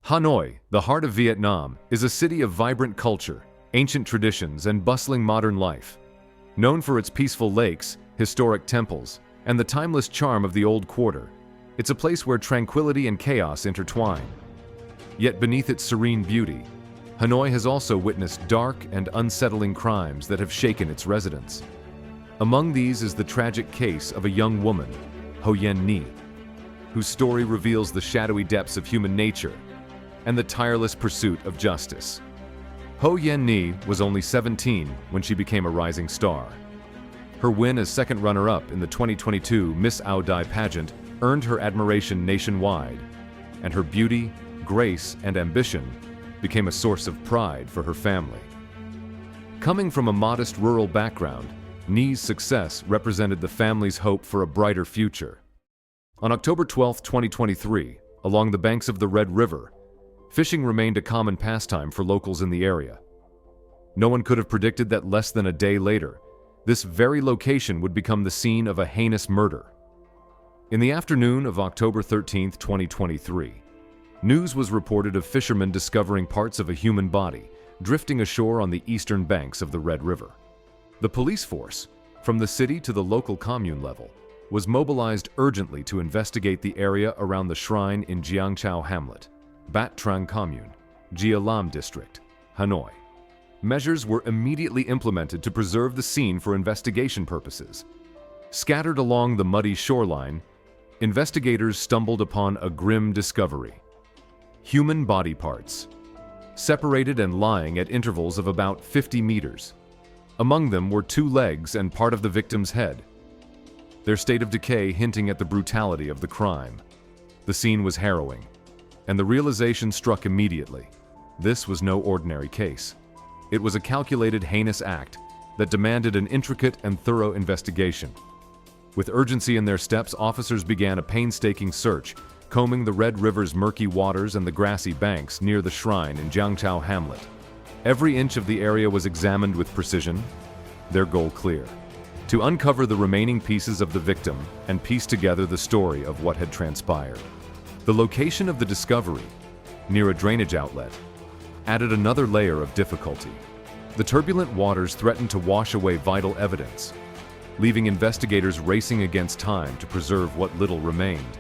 Hanoi, the heart of Vietnam, is a city of vibrant culture, ancient traditions, and bustling modern life. Known for its peaceful lakes, historic temples, and the timeless charm of the Old Quarter, it's a place where tranquility and chaos intertwine. Yet beneath its serene beauty, Hanoi has also witnessed dark and unsettling crimes that have shaken its residents. Among these is the tragic case of a young woman, Hồ Yến Nhi, whose story reveals the shadowy depths of human nature and the tireless pursuit of justice. Hồ Yến Nhi was only 17 when she became a rising star. Her win as second runner-up in the 2022 Miss Ao Dai pageant earned her admiration nationwide, and her beauty, grace, and ambition became a source of pride for her family. Coming from a modest rural background, Nhi's success represented the family's hope for a brighter future. On October 12, 2023, along the banks of the Red River, fishing remained a common pastime for locals in the area. No one could have predicted that less than a day later, this very location would become the scene of a heinous murder. In the afternoon of October 13, 2023, news was reported of fishermen discovering parts of a human body drifting ashore on the eastern banks of the Red River. The police force, from the city to the local commune level, was mobilized urgently to investigate the area around the shrine in Giang Chau Hamlet, Bat Trang Commune, Gia Lam District, Hanoi. Measures were immediately implemented to preserve the scene for investigation purposes. Scattered along the muddy shoreline, investigators stumbled upon a grim discovery: human body parts, separated and lying at intervals of about 50 meters. Among them were 2 legs and part of the victim's head, their state of decay hinting at the brutality of the crime. The scene was harrowing, and the realization struck immediately. This was no ordinary case. It was a calculated, heinous act that demanded an intricate and thorough investigation. With urgency in their steps, officers began a painstaking search, combing the Red River's murky waters and the grassy banks near the shrine in Giang Chau Hamlet. Every inch of the area was examined with precision, their goal clear: to uncover the remaining pieces of the victim and piece together the story of what had transpired. The location of the discovery, near a drainage outlet, added another layer of difficulty. The turbulent waters threatened to wash away vital evidence, leaving investigators racing against time to preserve what little remained.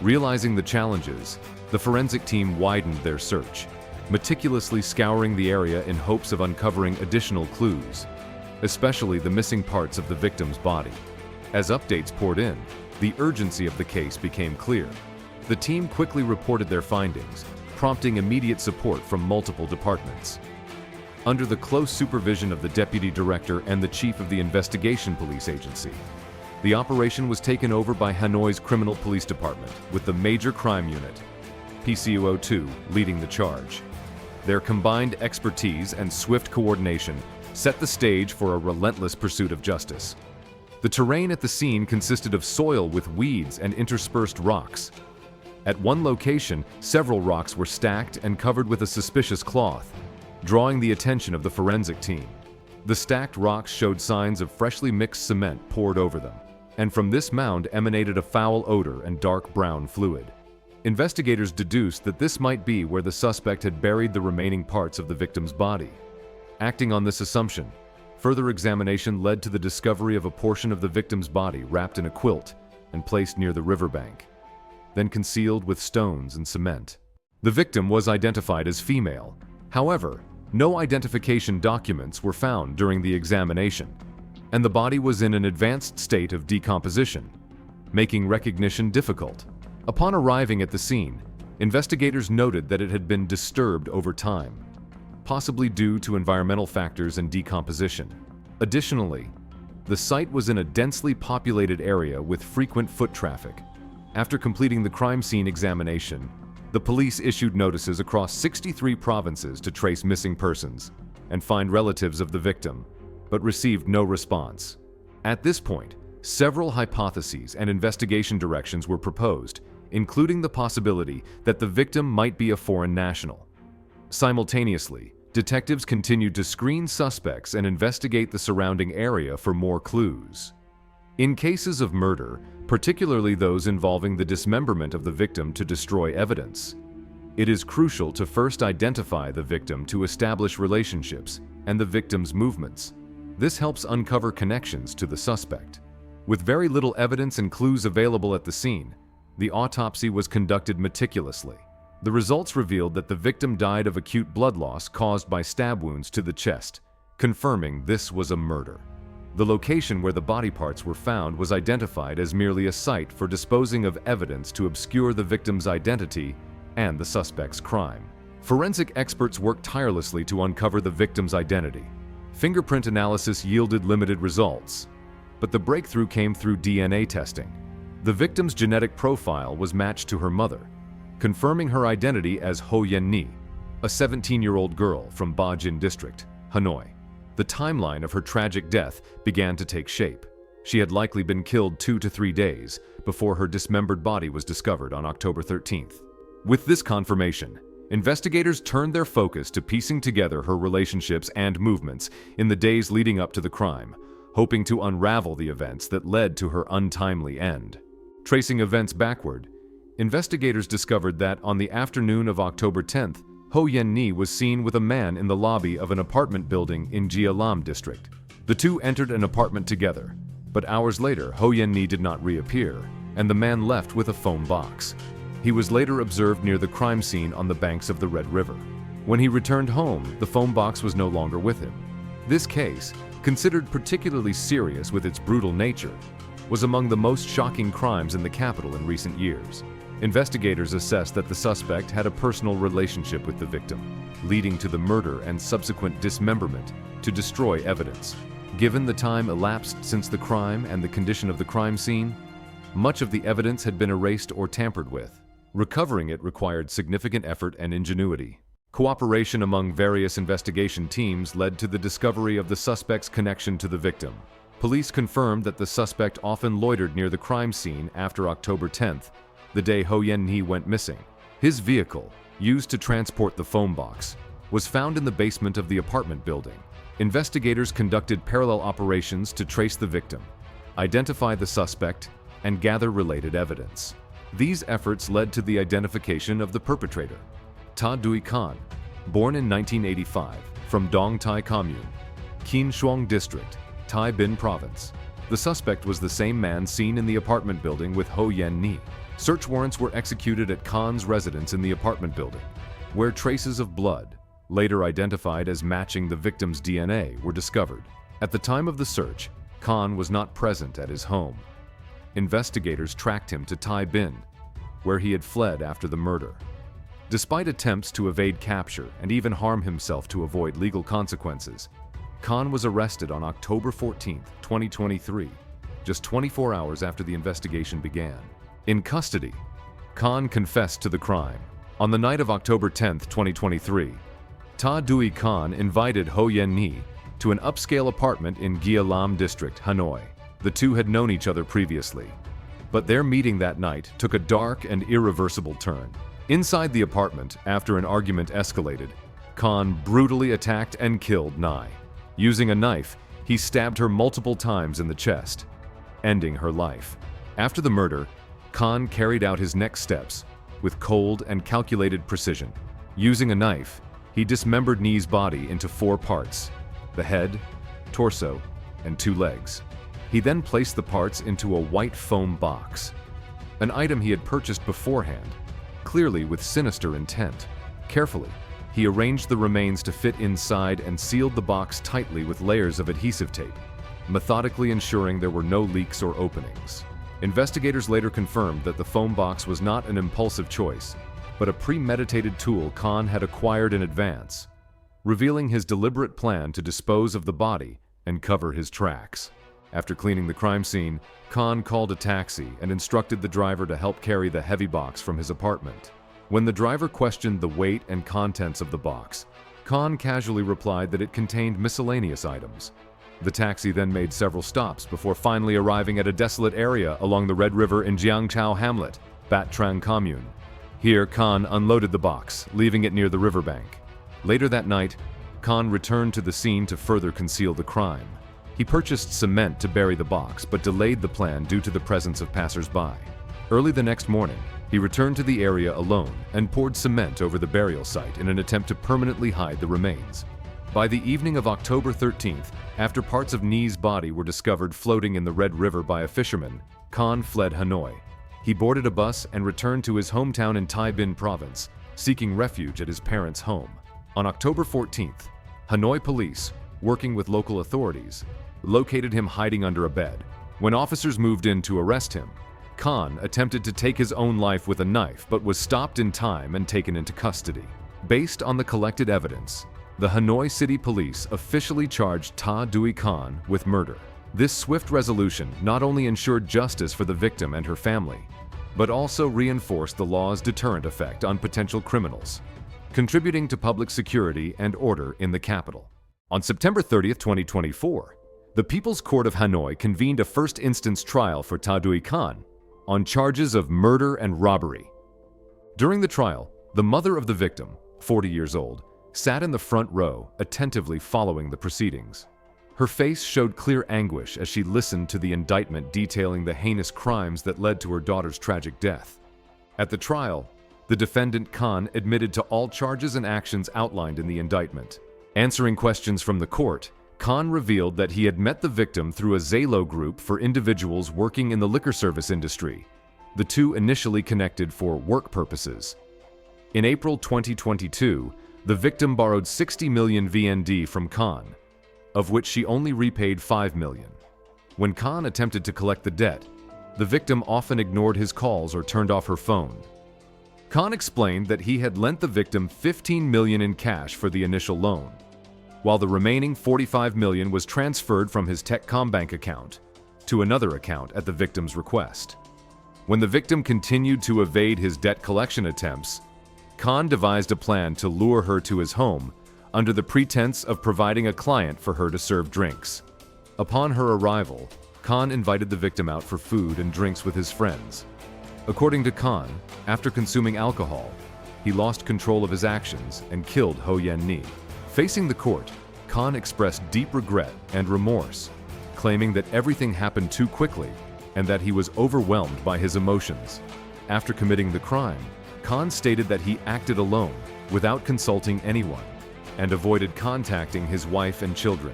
Realizing the challenges, the forensic team widened their search, meticulously scouring the area in hopes of uncovering additional clues, especially the missing parts of the victim's body. As updates poured in, the urgency of the case became clear. The team quickly reported their findings, prompting immediate support from multiple departments. Under the close supervision of the Deputy Director and the Chief of the Investigation Police Agency, the operation was taken over by Hanoi's Criminal Police Department, with the Major Crime Unit, PCO2, leading the charge. Their combined expertise and swift coordination set the stage for a relentless pursuit of justice. The terrain at the scene consisted of soil with weeds and interspersed rocks. At one location, several rocks were stacked and covered with a suspicious cloth, drawing the attention of the forensic team. The stacked rocks showed signs of freshly mixed cement poured over them, and from this mound emanated a foul odor and dark brown fluid. Investigators deduced that this might be where the suspect had buried the remaining parts of the victim's body. Acting on this assumption, further examination led to the discovery of a portion of the victim's body wrapped in a quilt and placed near the riverbank, then concealed with stones and cement. The victim was identified as female. However, no identification documents were found during the examination, and the body was in an advanced state of decomposition, making recognition difficult. Upon arriving at the scene, investigators noted that it had been disturbed over time, possibly due to environmental factors and decomposition. Additionally, the site was in a densely populated area with frequent foot traffic. After completing the crime scene examination, the police issued notices across 63 provinces to trace missing persons and find relatives of the victim, but received no response. At this point, several hypotheses and investigation directions were proposed, including the possibility that the victim might be a foreign national. Simultaneously, detectives continued to screen suspects and investigate the surrounding area for more clues. In cases of murder, particularly those involving the dismemberment of the victim to destroy evidence, It is crucial to first identify the victim to establish relationships and the victim's movements. This helps uncover connections to the suspect. With very little evidence and clues available at the scene, the autopsy was conducted meticulously. The results revealed that the victim died of acute blood loss caused by stab wounds to the chest, confirming this was a murder. The location where the body parts were found was identified as merely a site for disposing of evidence to obscure the victim's identity and the suspect's crime. Forensic experts worked tirelessly to uncover the victim's identity. Fingerprint analysis yielded limited results, but the breakthrough came through DNA testing. The victim's genetic profile was matched to her mother, confirming her identity as Hồ Yến Nhi, a 17-year-old girl from Ba Jin District, Hanoi. The timeline of her tragic death began to take shape. She had likely been killed 2 to 3 days before her dismembered body was discovered on October 13th. With this confirmation, investigators turned their focus to piecing together her relationships and movements in the days leading up to the crime, hoping to unravel the events that led to her untimely end. Tracing events backward, investigators discovered that on the afternoon of October 10th, Hồ Yến Nhi was seen with a man in the lobby of an apartment building in Gia Lam district. The two entered an apartment together, but hours later Hồ Yến Nhi did not reappear, and the man left with a phone box. He was later observed near the crime scene on the banks of the Red River. When he returned home, the phone box was no longer with him. This case, considered particularly serious with its brutal nature, was among the most shocking crimes in the capital in recent years. Investigators assessed that the suspect had a personal relationship with the victim, leading to the murder and subsequent dismemberment to destroy evidence. Given the time elapsed since the crime and the condition of the crime scene, much of the evidence had been erased or tampered with. Recovering it required significant effort and ingenuity. Cooperation among various investigation teams led to the discovery of the suspect's connection to the victim. Police confirmed that the suspect often loitered near the crime scene after October 10th, the day Hồ Yến Nhi went missing. His vehicle, used to transport the phone box, was found in the basement of the apartment building. Investigators conducted parallel operations to trace the victim, identify the suspect, and gather related evidence. These efforts led to the identification of the perpetrator, Ta Duy Khanh, born in 1985, from Dong Tai Commune, Kien Xuong District, Tai Binh Province. The suspect was the same man seen in the apartment building with Hồ Yến Nhi. Search warrants were executed at Khan's residence in the apartment building, where traces of blood, later identified as matching the victim's DNA, were discovered. At the time of the search, Khan was not present at his home. Investigators tracked him to Tai Binh, where he had fled after the murder. Despite attempts to evade capture and even harm himself to avoid legal consequences, Khan was arrested on October 14, 2023, just 24 hours after the investigation began. In custody, Khan confessed to the crime. On the night of October 10, 2023, Ta Duy Khanh invited Hồ Yến Nhi to an upscale apartment in Gia Lam District, Hanoi. The two had known each other previously, but their meeting that night took a dark and irreversible turn. Inside the apartment, after an argument escalated, Khan brutally attacked and killed Nhi. Using a knife, he stabbed her multiple times in the chest, ending her life. After the murder, Khan carried out his next steps with cold and calculated precision. Using a knife, he dismembered Nhi's body into 4 parts: the head, torso, and 2 legs. He then placed the parts into a white foam box, an item he had purchased beforehand, clearly with sinister intent. Carefully, he arranged the remains to fit inside and sealed the box tightly with layers of adhesive tape, methodically ensuring there were no leaks or openings. Investigators later confirmed that the foam box was not an impulsive choice, but a premeditated tool Khan had acquired in advance, revealing his deliberate plan to dispose of the body and cover his tracks. After cleaning the crime scene, Khan called a taxi and instructed the driver to help carry the heavy box from his apartment. When the driver questioned the weight and contents of the box, Khan casually replied that it contained miscellaneous items. The taxi then made several stops before finally arriving at a desolate area along the Red River in Giangchao Hamlet, Bat Trang Commune. Here, Khan unloaded the box, leaving it near the riverbank. Later that night, Khan returned to the scene to further conceal the crime. He purchased cement to bury the box, but delayed the plan due to the presence of passers-by. Early the next morning, He returned to the area alone and poured cement over the burial site in an attempt to permanently hide the remains. By the evening of October 13th, after parts of Nhi's body were discovered floating in the Red River by a fisherman, Khan fled Hanoi. He boarded a bus and returned to his hometown in Tay Bin Province, seeking refuge at his parents' home. On October 14th, Hanoi police, working with local authorities, located him hiding under a bed. When officers moved in to arrest him, Khan attempted to take his own life with a knife but was stopped in time and taken into custody. Based on the collected evidence, the Hanoi City Police officially charged Ta Duy Khan with murder. This swift resolution not only ensured justice for the victim and her family, but also reinforced the law's deterrent effect on potential criminals, contributing to public security and order in the capital. On September 30, 2024, the People's Court of Hanoi convened a first-instance trial for Ta Duy Khan on charges of murder and robbery. During the trial, the mother of the victim, 40 years old, sat in the front row, attentively following the proceedings. Her face showed clear anguish as she listened to the indictment detailing the heinous crimes that led to her daughter's tragic death. At the trial, the defendant Khan admitted to all charges and actions outlined in the indictment. Answering questions from the court, Khan revealed that he had met the victim through a Zalo group for individuals working in the liquor service industry. The two initially connected for work purposes. In April 2022, the victim borrowed 60 million VND from Khan, of which she only repaid 5 million. When Khan attempted to collect the debt, the victim often ignored his calls or turned off her phone. Khan explained that he had lent the victim 15 million in cash for the initial loan, while the remaining 45 million was transferred from his Techcombank account to another account at the victim's request. When the victim continued to evade his debt collection attempts, Khan devised a plan to lure her to his home under the pretense of providing a client for her to serve drinks. Upon her arrival, Khan invited the victim out for food and drinks with his friends. According to Khan, after consuming alcohol, he lost control of his actions and killed Hồ Yến Nhi. Facing the court, Khan expressed deep regret and remorse, claiming that everything happened too quickly and that he was overwhelmed by his emotions. After committing the crime, Khan stated that he acted alone, without consulting anyone, and avoided contacting his wife and children.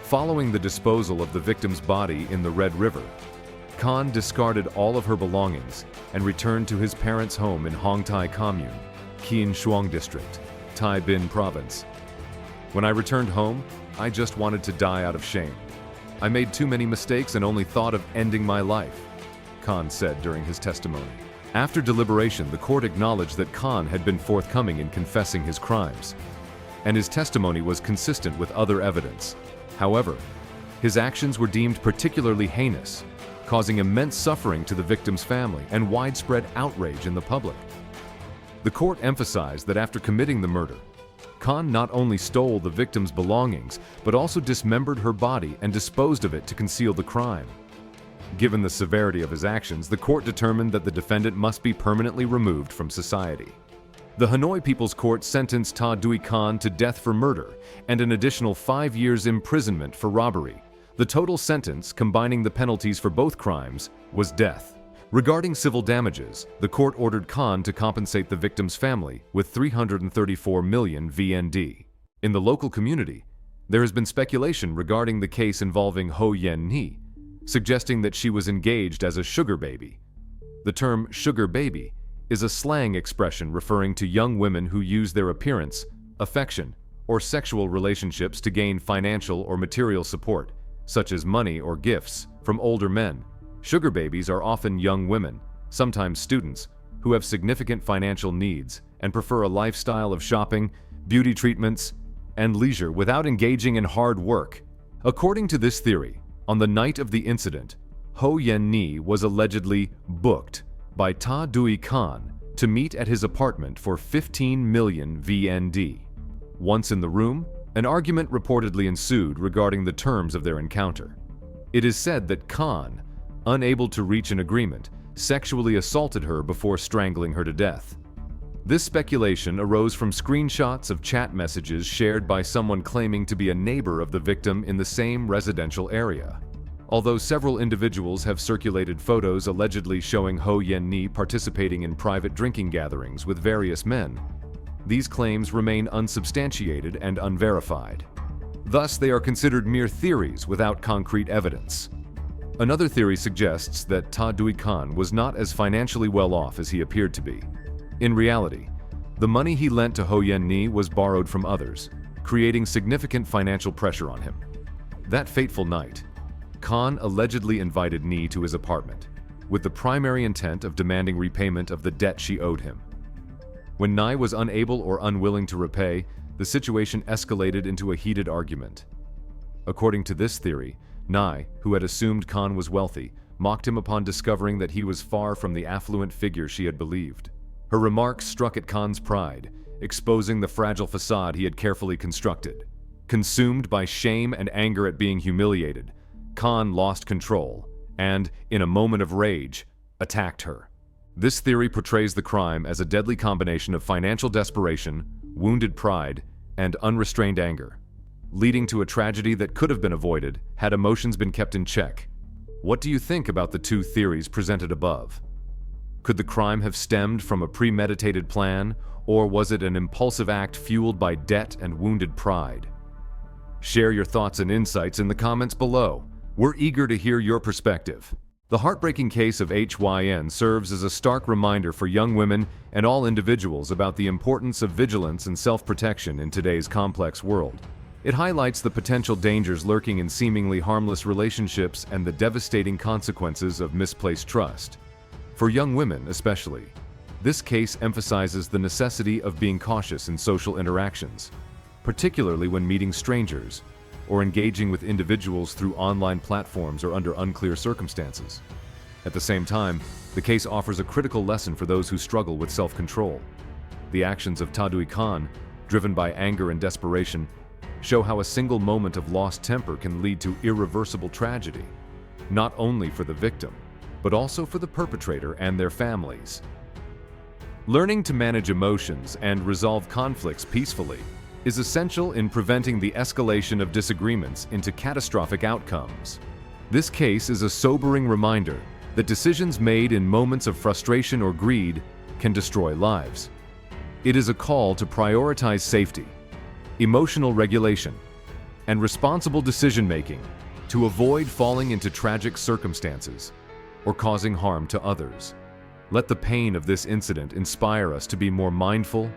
Following the disposal of the victim's body in the Red River, Khan discarded all of her belongings and returned to his parents' home in Hong Tai Commune, Kien Shuang District, Tay Bin Province. When I returned home, I just wanted to die out of shame. I made too many mistakes and only thought of ending my life, Khan said during his testimony. After deliberation, the court acknowledged that Khan had been forthcoming in confessing his crimes, and his testimony was consistent with other evidence. However, his actions were deemed particularly heinous, causing immense suffering to the victim's family and widespread outrage in the public. The court emphasized that after committing the murder, Khan not only stole the victim's belongings, but also dismembered her body and disposed of it to conceal the crime. Given the severity of his actions, the court determined that the defendant must be permanently removed from society. The Hanoi People's Court sentenced Ta Duy Khan to death for murder and an additional 5 years imprisonment for robbery. The total sentence, combining the penalties for both crimes, was death. Regarding civil damages, the court ordered Khan to compensate the victim's family with 334 million VND. In the local community, there has been speculation regarding the case involving Hồ Yến Nhi, suggesting that she was engaged as a sugar baby. The term sugar baby is a slang expression referring to young women who use their appearance, affection, or sexual relationships to gain financial or material support, such as money or gifts, from older men. Sugar babies are often young women, sometimes students, who have significant financial needs and prefer a lifestyle of shopping, beauty treatments, and leisure without engaging in hard work. According to this theory, on the night of the incident, Hồ Yến Nhi was allegedly booked by Ta Duy Khan to meet at his apartment for 15 million VND. Once in the room, an argument reportedly ensued regarding the terms of their encounter. It is said that Khan, unable to reach an agreement, sexually assaulted her before strangling her to death. This speculation arose from screenshots of chat messages shared by someone claiming to be a neighbor of the victim in the same residential area. Although several individuals have circulated photos allegedly showing Hồ Yến Nhi participating in private drinking gatherings with various men, these claims remain unsubstantiated and unverified. Thus, they are considered mere theories without concrete evidence. Another theory suggests that Duy Khanh was not as financially well off as he appeared to be. In reality, the money he lent to Hồ Yến Nhi was borrowed from others, creating significant financial pressure on him. That fateful night, Khanh allegedly invited Nhi to his apartment, with the primary intent of demanding repayment of the debt she owed him. When Nhi was unable or unwilling to repay, the situation escalated into a heated argument. According to this theory, Nhi, who had assumed Khanh was wealthy, mocked him upon discovering that he was far from the affluent figure she had believed. Her remarks struck at Khan's pride, exposing the fragile facade he had carefully constructed. Consumed by shame and anger at being humiliated, Khanh lost control and, in a moment of rage, attacked her. This theory portrays the crime as a deadly combination of financial desperation, wounded pride, and unrestrained anger, leading to a tragedy that could have been avoided had emotions been kept in check. What do you think about the two theories presented above? Could the crime have stemmed from a premeditated plan, or was it an impulsive act fueled by debt and wounded pride? Share your thoughts and insights in the comments below. We're eager to hear your perspective. The heartbreaking case of HYN serves as a stark reminder for young women and all individuals about the importance of vigilance and self-protection in today's complex world. It highlights the potential dangers lurking in seemingly harmless relationships and the devastating consequences of misplaced trust. For young women especially, this case emphasizes the necessity of being cautious in social interactions, particularly when meeting strangers or engaging with individuals through online platforms or under unclear circumstances. At the same time, the case offers a critical lesson for those who struggle with self-control. The actions of Duy Khanh, driven by anger and desperation, show how a single moment of lost temper can lead to irreversible tragedy, not only for the victim, but also for the perpetrator and their families. Learning to manage emotions and resolve conflicts peacefully is essential in preventing the escalation of disagreements into catastrophic outcomes. This case is a sobering reminder that decisions made in moments of frustration or greed can destroy lives. It is a call to prioritize safety, emotional regulation, and responsible decision-making to avoid falling into tragic circumstances or causing harm to others. Let the pain of this incident inspire us to be more mindful,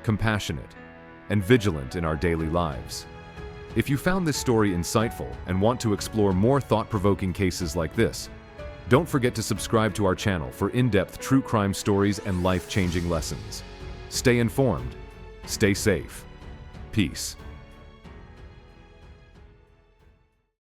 compassionate, and vigilant in our daily lives. If you found this story insightful and want to explore more thought-provoking cases like this, don't forget to subscribe to our channel for in-depth true crime stories and life-changing lessons. Stay informed, stay safe. Peace.